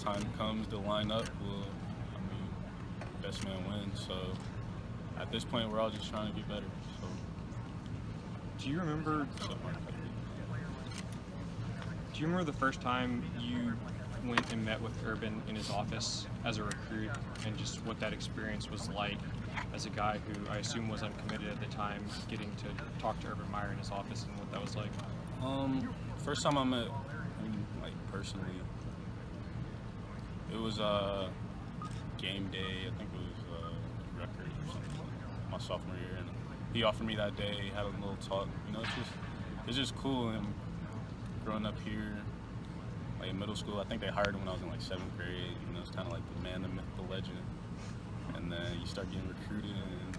time comes to line up, well, best man wins. So at this point, we're all just trying to get better. So Do you remember the first time you went and met with Urban in his office as a recruit, and just what that experience was like as a guy who I assume was uncommitted at the time, getting to talk to Urban Meyer in his office, and what that was like? First time I met him, like, personally, it was game day. I think it was record or something, my sophomore year, and he offered me that day. Had a little talk. It's just cool. And growing up here, like in middle school, I think they hired him when I was in like 7th grade. It's kind of like the man, the myth, the legend. And then you start getting recruited, and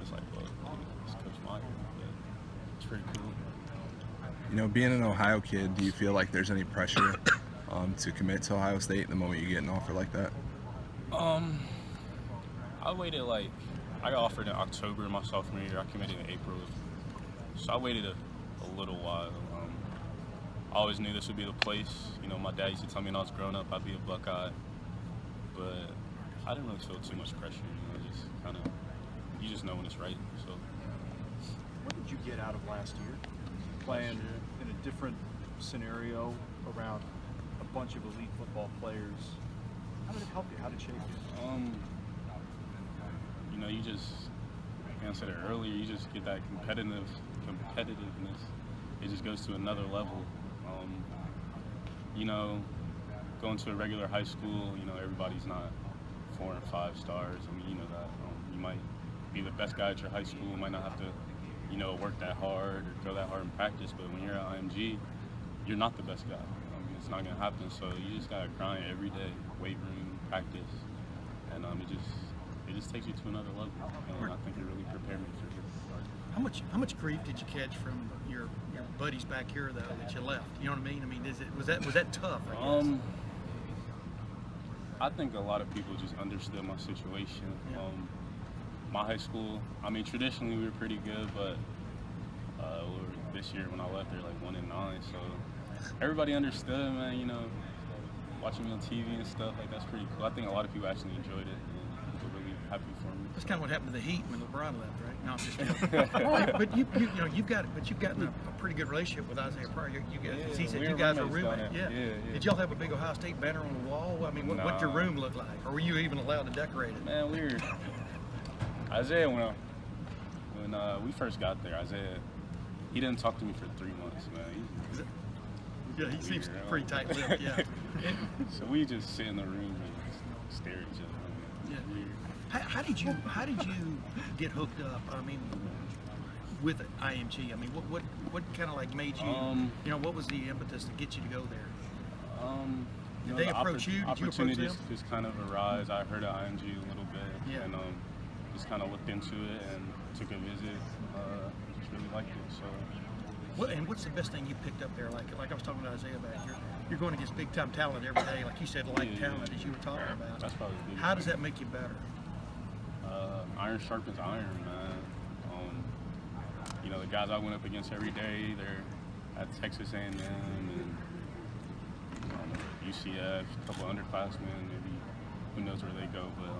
it's like, well, it's Coach Meyer. But it's pretty cool. Being an Ohio kid, do you feel like there's any pressure to commit to Ohio State the moment you get an offer like that? I waited I got offered in October my sophomore year. I committed in April. So I waited a little while. I always knew this would be the place. My dad used to tell me when I was growing up I'd be a Buckeye. But I didn't really feel too much pressure. Just kind of, you just know when it's right. So. What did you get out of last year? Playing in a different scenario around a bunch of elite football players. How did it help you? How did it shape you? You just, I said it earlier, you just get that competitiveness. It just goes to another level. Going to a regular high school, everybody's not 4 and 5 stars. You know that. You might be the best guy at your high school, might not have to, work that hard or go that hard in practice, but when you're at IMG, you're not the best guy. It's not going to happen, so you just got to grind every day, weight room, practice, and it just takes you to another level, and I think it really prepared me for it. How much grief did you catch from your buddies back here though that you left? You know what I mean? Was that tough? I guess? I think a lot of people just understood my situation. Yeah. My high school, traditionally we were pretty good, but this year when I left, they're like 1-9. So everybody understood, man. Watching me on TV and stuff, that's pretty cool. I think a lot of people actually enjoyed it. Really happy for me. That's kind of what happened to the Heat when LeBron left, right? No, I'm just kidding. But you've gotten a pretty good relationship with Isaiah Pryor. You guys, Yeah, he said we you were guys were roommates down roommates. there. Yeah. Yeah. Did y'all have a big Ohio State banner on the wall? What'd your room look like? Or were you even allowed to decorate it? Man, Isaiah, when we first got there, Isaiah, he didn't talk to me for 3 months, man. Yeah, he seems pretty tight-lipped. Yeah. So we just sit in the room and stare at each other. Yeah. How did you get hooked up? With IMG. What kind of made you? What was the impetus to get you to go there? Did they approach you? Did you approach opportunities them? just kind of arise. I heard of IMG a little bit, Yeah. and just kind of looked into it and took a visit. Just really liked it. So. What's the best thing you picked up there? Like I was talking to Isaiah about, you're going against big time talent every day. Like you said, talent as you were talking about. That's probably the biggest How does thing. that make you better? Iron sharpens iron, man. The guys I went up against every day, they're at Texas A&M and UCF, a couple underclassmen, maybe who knows where they go. But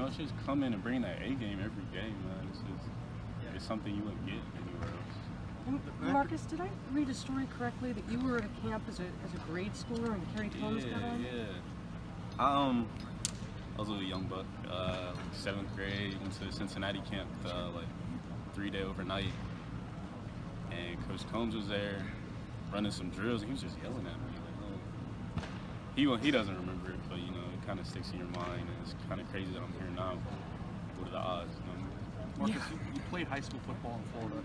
it's just come in and bring that A game every game, man. It's something you wouldn't get anywhere else. And Marcus, did I read a story correctly that you were at a camp as a grade schooler and Kerry Thomas got on? Yeah. I was a little young buck, 7th grade, went to Cincinnati camp, 3-day overnight, and Coach Combs was there running some drills, and he was just yelling at me. He doesn't remember it, but it kind of sticks in your mind, and it's kind of crazy that I'm here now. What are the odds? Marcus, you played high school football in Florida,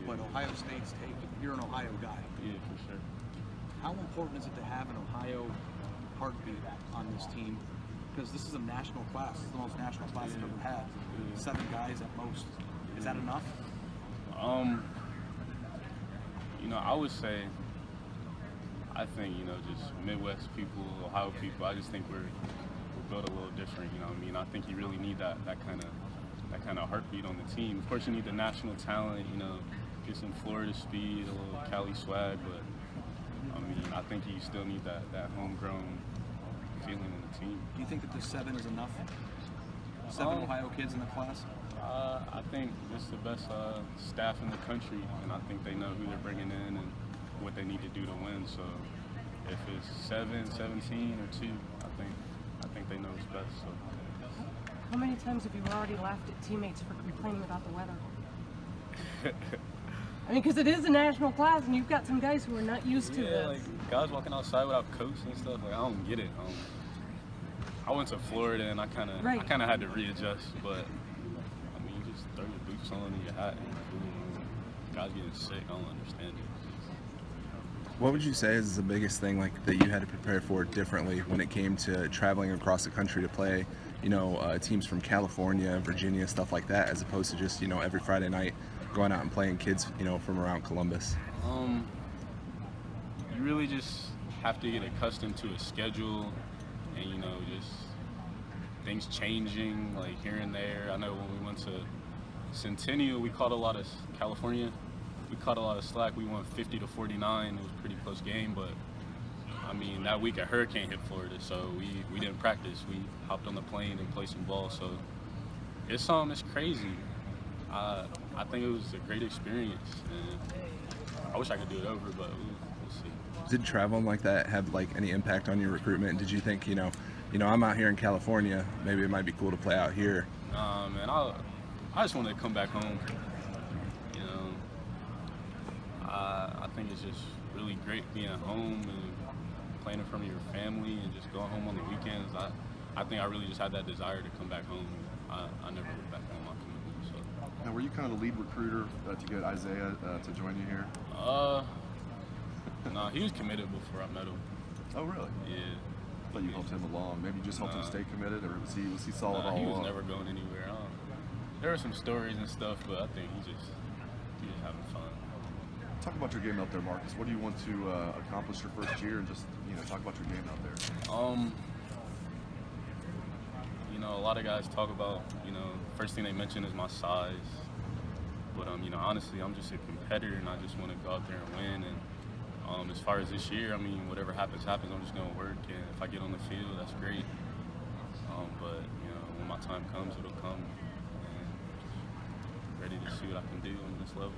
but Ohio State's taken. You're an Ohio guy. Yeah, for sure. How important is it to have an Ohio heartbeat on this team? Because this is a national class. This is the most national class I've ever had. 7 guys at most. Is that enough? I would say, I think, just Midwest people, Ohio people, I just think we're built a little different, I think you really need that kind of heartbeat on the team. Of course, you need the national talent, get some Florida speed, a little Cali swag, but I think you still need that homegrown feeling on the team. Do you think that the 7 is enough? 7 Ohio kids in the class? I think it's the best staff in the country, and I think they know who they're bringing in and what they need to do to win. So if it's 7, 17, or 2, I think they know what's best. So. How many times have you already laughed at teammates for complaining about the weather? I mean, because it is a national class, and you've got some guys who are not used to this. Like guys walking outside without coats and stuff. Like I don't get it. I went to Florida and I kind of had to readjust, but I mean, you just throw your boots on and your hat and cool. Guys getting sick, I don't understand it. What would you say is the biggest thing like that you had to prepare for differently when it came to traveling across the country to play, teams from California, Virginia, stuff like that, as opposed to just every Friday night going out and playing kids from around Columbus? You really just have to get accustomed to a schedule, and just things changing like here and there. I know when we went to Centennial, we caught a lot of California. We caught a lot of slack. We won 50-49. It was a pretty close game, but I mean that week a hurricane hit Florida, so we didn't practice. We hopped on the plane and played some ball. So it's crazy. I think it was a great experience, and I wish I could do it over, but we'll see. Did traveling like that have like any impact on your recruitment? Did you think I'm out here in California, maybe it might be cool to play out here? Man, I just wanted to come back home. I think it's just really great being at home and playing in front of your family and just going home on the weekends. I think I really just had that desire to come back home. I never went back home. So. Now, were you kind of the lead recruiter to get Isaiah to join you here? No, he was committed before I met him. Oh, really? Yeah. I thought you helped him along. Maybe you just helped him stay committed, or was he solid all along? He was never going anywhere. There were some stories and stuff, but I think he was having fun. Talk about your game out there, Marcus. What do you want to accomplish your first year, and just talk about your game out there? A lot of guys talk about first thing they mention is my size, but honestly, I'm just a competitor, and I just want to go out there and win. And as far as this year, I mean, whatever happens, happens. I'm just gonna work, and if I get on the field, that's great. But when my time comes, it'll come, and just ready to see what I can do on this level.